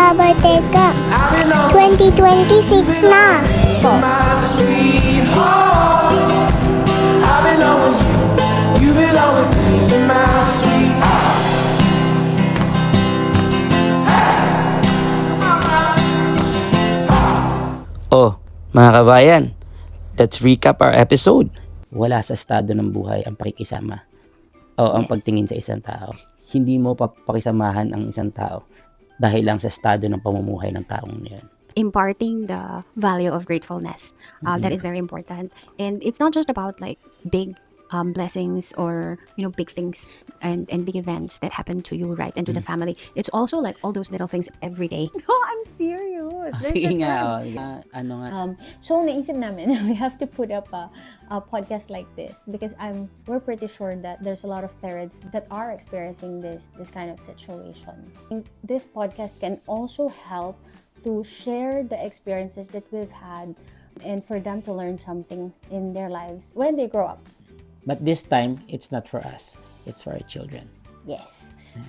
Aba, teka. 2026 na. Oh, mga kabayan, let's recap our episode. Wala sa estado ng buhay ang pakikisama o ang pagtingin sa isang tao. Hindi mo papakisamahan ang isang tao dahil lang sa estado ng pamumuhay ng taong niyon. Imparting the value of gratefulness. That is very important. And it's not just about like big blessings or big things and big events that happen to you, right, and to the family. It's also like all those little things every day. No, I'm serious. There's Sige a nga, time. ano nga. So naisip namin we have to put up a podcast like this because we're pretty sure that there's a lot of parents that are experiencing this kind of situation. This podcast can also help to share the experiences that we've had and for them to learn something in their lives when they grow up. But this time, it's not for us. It's for our children. Yes.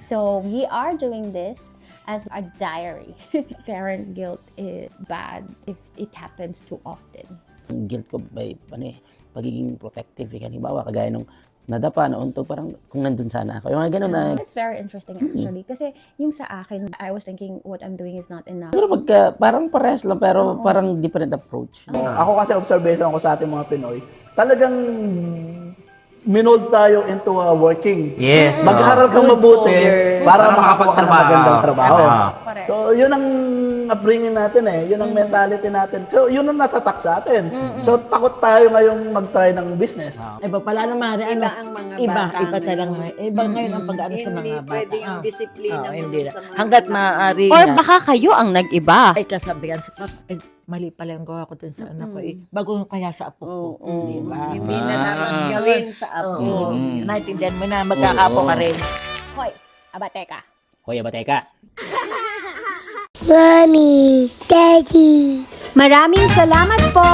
So we are doing this as a diary. Parent guilt is bad if it happens too often. Ang guilt ko by pagiging protective. Halimbawa, kagaya nung nadapa, nauntog, parang kung nandun sana ako. Yung mga ganun na. It's very interesting actually. Kasi yung sa akin, I was thinking what I'm doing is not enough. Pero parang pares lang, pero parang different approach. Ako kasi observation ko sa ating mga Pinoy, talagang minold tayo into working. Yes. Mag-aral kang mabuti para makakuha ka ng magandang trabaho. Correct. So, yun ang upbringing natin Yun ang mentality natin. So, yun ang natatak sa atin. So, takot tayo ngayong mag-try ng business. Iba pala naman, Iba ang mga iba bata talaga. Iba ngayon ang pag-ano sa Hindi mga bata. pwede yung disiplina mo hindi sa mga hanggat bata. maaari Or na. baka kayo ang nag-iba. Ay, kasabihan sa mali pala yung gawa ko dun sa anak ko. Bago kaya sa apo ko. Di ba? Hindi na naman gawin sa apo. Oo. Naintindihan mo na, magkakapo ka rin. Hoy, abateka. Hoy, abateka. Mommy, Daddy. Maraming salamat po!